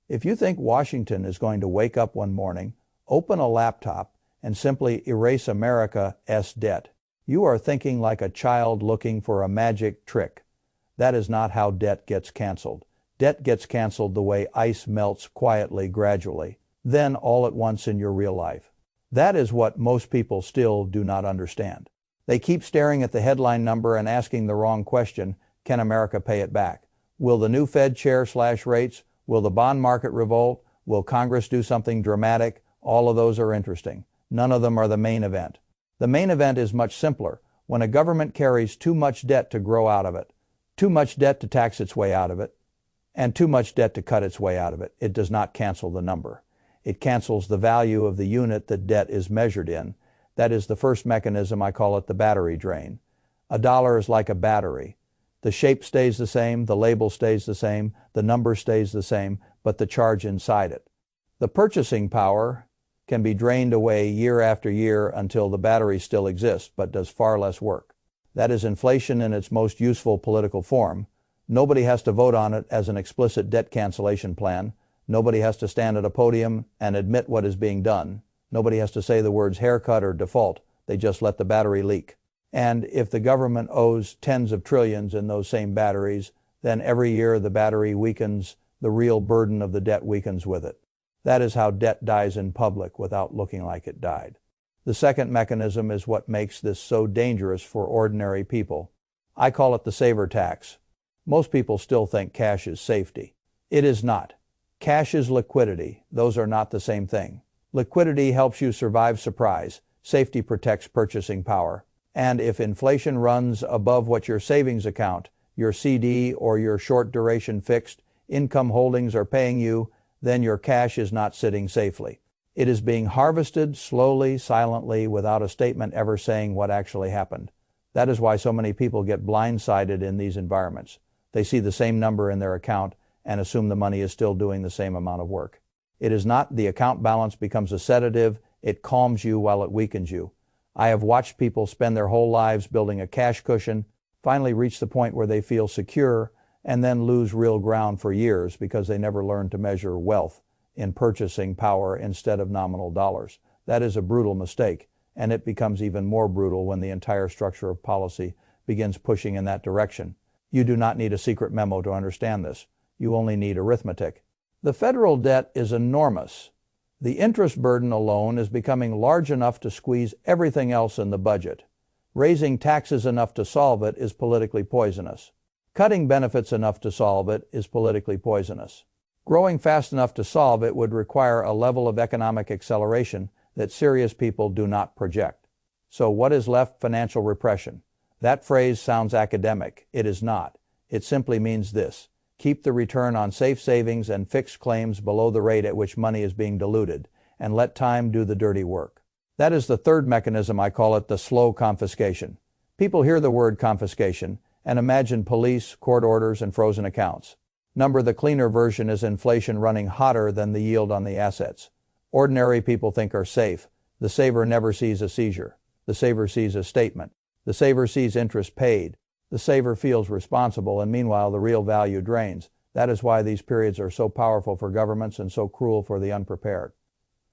If you think Washington is going to wake up one morning, open a laptop, and simply erase America's debt, you are thinking like a child looking for a magic trick. That is not how debt gets canceled. Debt gets canceled the way ice melts quietly, gradually, then all at once in your real life. That is what most people still do not understand. They keep staring at the headline number and asking the wrong question: can America pay it back? Will the new Fed chair slash rates? Will the bond market revolt? Will Congress do something dramatic? All of those are interesting. None of them are the main event. The main event is much simpler. When a government carries too much debt to grow out of it, too much debt to tax its way out of it, and too much debt to cut its way out of it, it does not cancel the number. It cancels the value of the unit that debt is measured in. That is the first mechanism. I call it the battery drain. A dollar is like a battery. The shape stays the same, the label stays the same, the number stays the same, but the charge inside it. The purchasing power can be drained away year after year until the battery still exists, but does far less work. That is inflation in its most useful political form. Nobody has to vote on it as an explicit debt cancellation plan. Nobody has to stand at a podium and admit what is being done. Nobody has to say the words haircut or default. They just let the battery leak. And if the government owes tens of trillions in those same batteries, then every year the battery weakens, the real burden of the debt weakens with it. That is how debt dies in public without looking like it died. The second mechanism is what makes this so dangerous for ordinary people. I call it the saver tax. Most people still think cash is safety. It is not. Cash is liquidity. Those are not the same thing. Liquidity helps you survive surprise. Safety protects purchasing power. And if inflation runs above what your savings account, your CD, or your short duration fixed income holdings are paying you, then your cash is not sitting safely. It is being harvested slowly, silently, without a statement ever saying what actually happened. That is why so many people get blindsided in these environments. They see the same number in their account and assume the money is still doing the same amount of work. It is not. The account balance becomes a sedative. It calms you while it weakens you. I have watched people spend their whole lives building a cash cushion, finally reach the point where they feel secure, and then lose real ground for years because they never learned to measure wealth in purchasing power instead of nominal dollars. That is a brutal mistake, and it becomes even more brutal when the entire structure of policy begins pushing in that direction. You do not need a secret memo to understand this. You only need arithmetic. The federal debt is enormous. The interest burden alone is becoming large enough to squeeze everything else in the budget. Raising taxes enough to solve it is politically poisonous. Cutting benefits enough to solve it is politically poisonous. Growing fast enough to solve it would require a level of economic acceleration that serious people do not project. So what is left? Financial repression. That phrase sounds academic. It is not. It simply means this: keep the return on safe savings and fixed claims below the rate at which money is being diluted, and let time do the dirty work. That is the third mechanism. I call it the slow confiscation. People hear the word confiscation and imagine police, court orders, and frozen accounts. The cleaner version is inflation running hotter than the yield on the assets. Ordinary people think are safe. The saver never sees a seizure. The saver sees a statement. The saver sees interest paid. The saver feels responsible, and meanwhile the real value drains. That is why these periods are so powerful for governments and so cruel for the unprepared.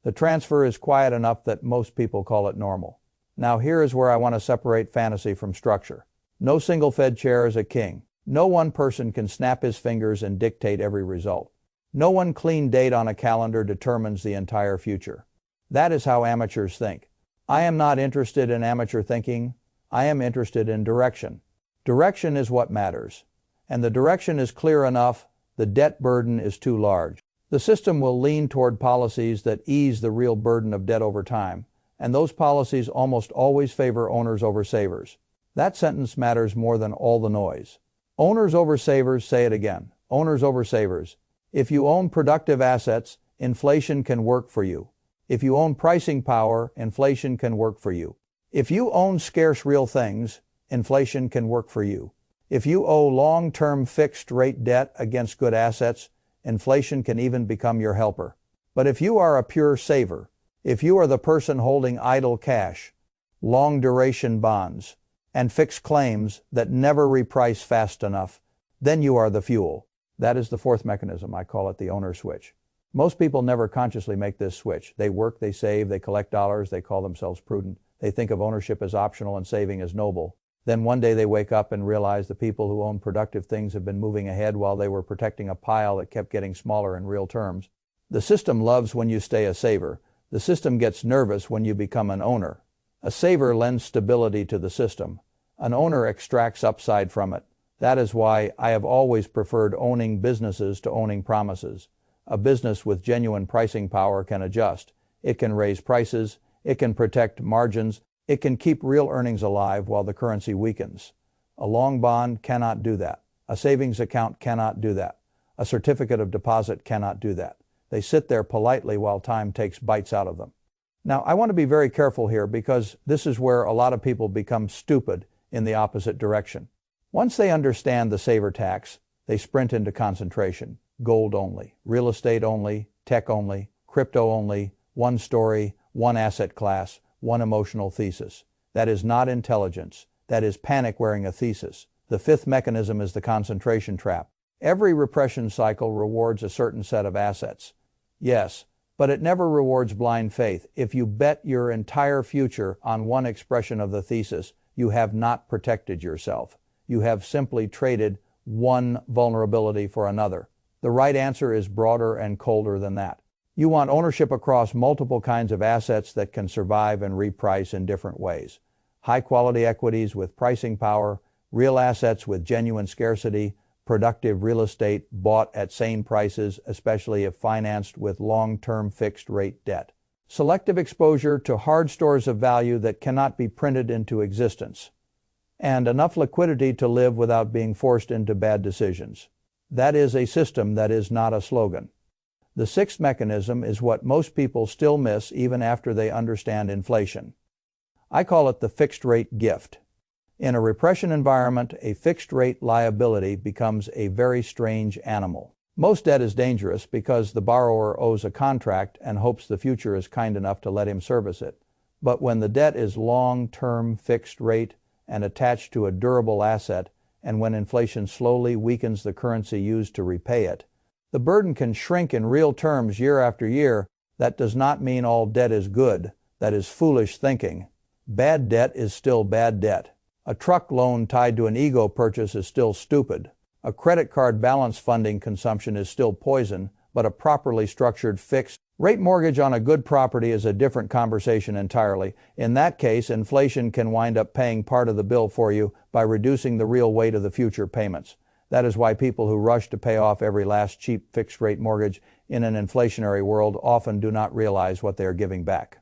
The transfer is quiet enough that most people call it normal. Now here is where I want to separate fantasy from structure. No single Fed chair is a king. No one person can snap his fingers and dictate every result. No one clean date on a calendar determines the entire future. That is how amateurs think. I am not interested in amateur thinking. I am interested in direction. Direction is what matters. And the direction is clear enough. The debt burden is too large. The system will lean toward policies that ease the real burden of debt over time, and those policies almost always favor owners over savers. That sentence matters more than all the noise. Owners over savers. Say it again. Owners over savers. If you own productive assets, inflation can work for you. If you own pricing power, inflation can work for you. If you own scarce real things, inflation can work for you. If you owe long-term fixed-rate debt against good assets, inflation can even become your helper. But if you are a pure saver, if you are the person holding idle cash, long-duration bonds, and fixed claims that never reprice fast enough, then you are the fuel. That is the fourth mechanism. I call it the owner switch. Most people never consciously make this switch. They work, they save, they collect dollars, they call themselves prudent. They think of ownership as optional and saving as noble. Then one day they wake up and realize the people who own productive things have been moving ahead while they were protecting a pile that kept getting smaller in real terms. The system loves when you stay a saver. The system gets nervous when you become an owner. A saver lends stability to the system. An owner extracts upside from it. That is why I have always preferred owning businesses to owning promises. A business with genuine pricing power can adjust. It can raise prices. It can protect margins. It can keep real earnings alive while the currency weakens. A long bond cannot do that. A savings account cannot do that. A certificate of deposit cannot do that. They sit there politely while time takes bites out of them. Now, I want to be very careful here because this is where a lot of people become stupid in the opposite direction. Once they understand the saver tax, they sprint into concentration. Gold only, real estate only, tech only, crypto only, one story, one asset class, one emotional thesis. That is not intelligence. That is panic wearing a thesis. The fifth mechanism is the concentration trap. Every repression cycle rewards a certain set of assets. Yes, but it never rewards blind faith. If you bet your entire future on one expression of the thesis, you have not protected yourself. You have simply traded one vulnerability for another. The right answer is broader and colder than that. You want ownership across multiple kinds of assets that can survive and reprice in different ways. High-quality equities with pricing power, real assets with genuine scarcity, productive real estate bought at sane prices, especially if financed with long-term fixed-rate debt. Selective exposure to hard stores of value that cannot be printed into existence. And enough liquidity to live without being forced into bad decisions. That is a system, that is not a slogan. The sixth mechanism is what most people still miss even after they understand inflation. I call it the fixed-rate gift. In a repression environment, a fixed-rate liability becomes a very strange animal. Most debt is dangerous because the borrower owes a contract and hopes the future is kind enough to let him service it. But when the debt is long-term fixed rate and attached to a durable asset, and when inflation slowly weakens the currency used to repay it, the burden can shrink in real terms year after year. That does not mean all debt is good. That is foolish thinking. Bad debt is still bad debt. A truck loan tied to an ego purchase is still stupid. A credit card balance funding consumption is still poison, but a properly structured fixed rate mortgage on a good property is a different conversation entirely. In that case, inflation can wind up paying part of the bill for you by reducing the real weight of the future payments. That is why people who rush to pay off every last cheap fixed-rate mortgage in an inflationary world often do not realize what they are giving back.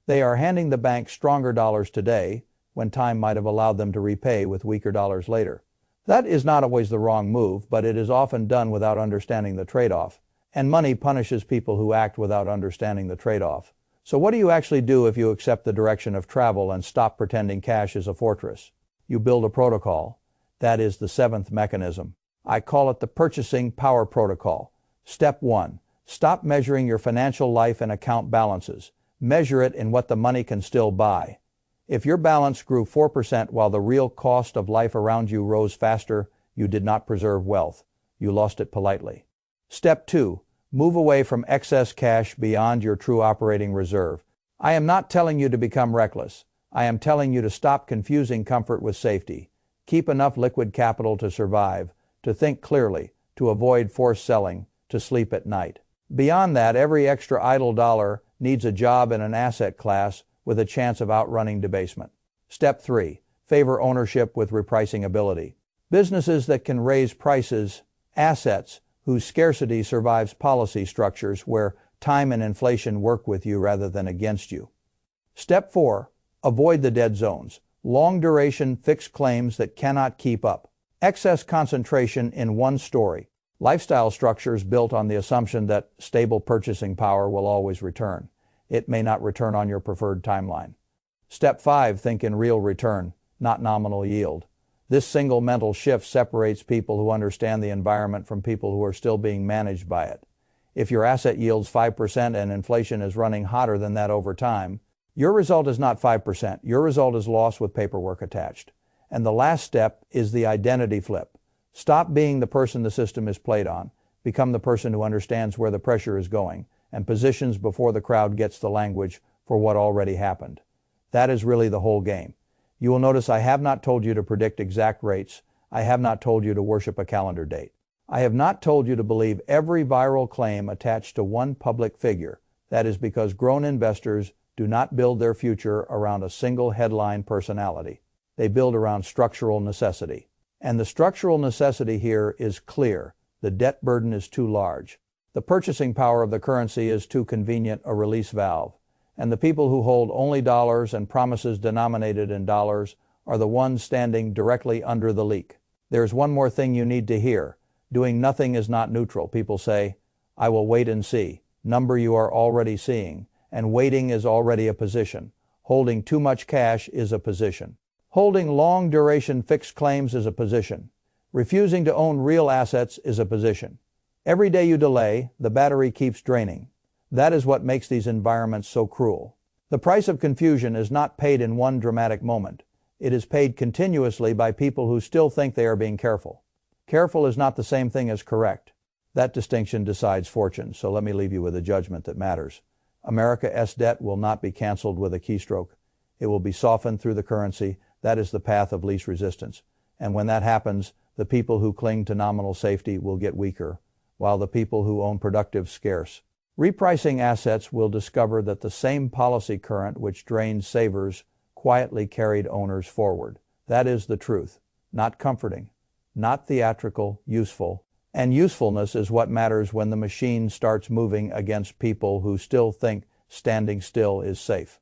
They are handing the bank stronger dollars today when time might have allowed them to repay with weaker dollars later. That is not always the wrong move, but it is often done without understanding the trade-off. And money punishes people who act without understanding the trade-off. So what do you actually do if you accept the direction of travel and stop pretending cash is a fortress? You build a protocol. That is the seventh mechanism. I call it the purchasing power protocol. Step 1. Stop measuring your financial life in account balances. Measure it in what the money can still buy. If your balance grew 4% while the real cost of life around you rose faster, you did not preserve wealth. You lost it politely. Step 2. Move away from excess cash beyond your true operating reserve. I am not telling you to become reckless. I am telling you to stop confusing comfort with safety. Keep enough liquid capital to survive, to think clearly, to avoid forced selling, to sleep at night. Beyond that, every extra idle dollar needs a job in an asset class with a chance of outrunning debasement. Step 3. Favor ownership with repricing ability. Businesses that can raise prices, assets whose scarcity survives policy structures where time and inflation work with you rather than against you. Step 4. Avoid the dead zones. Long-duration fixed claims that cannot keep up. Excess concentration in one story. Lifestyle structures built on the assumption that stable purchasing power will always return. It may not return on your preferred timeline. Step 5. Think in real return, not nominal yield. This single mental shift separates people who understand the environment from people who are still being managed by it. If your asset yields 5% and inflation is running hotter than that over time, your result is not 5%. Your result is loss with paperwork attached. And the last step is the identity flip. Stop being the person the system is played on. Become the person who understands where the pressure is going and positions before the crowd gets the language for what already happened. That is really the whole game. You will notice I have not told you to predict exact rates. I have not told you to worship a calendar date. I have not told you to believe every viral claim attached to one public figure. That is because grown investors do not build their future around a single headline personality. They build around structural necessity. And the structural necessity here is clear. The debt burden is too large. The purchasing power of the currency is too convenient a release valve. And the people who hold only dollars and promises denominated in dollars are the ones standing directly under the leak. There's one more thing you need to hear. Doing nothing is not neutral. People say, I will wait and see. Number you are already seeing. And waiting is already a position. Holding too much cash is a position. Holding long-duration fixed claims is a position. Refusing to own real assets is a position. Every day you delay, the battery keeps draining. That is what makes these environments so cruel. The price of confusion is not paid in one dramatic moment. It is paid continuously by people who still think they are being careful. Careful is not the same thing as correct. That distinction decides fortune, so let me leave you with a judgment that matters. America's debt will not be canceled with a keystroke. It will be softened through the currency. That is the path of least resistance. And when that happens, the people who cling to nominal safety will get weaker, while the people who own productive scarce. Repricing assets will discover that the same policy current which drained savers quietly carried owners forward. That is the truth. Not comforting, not theatrical, useful. And usefulness is what matters when the machine starts moving against people who still think standing still is safe.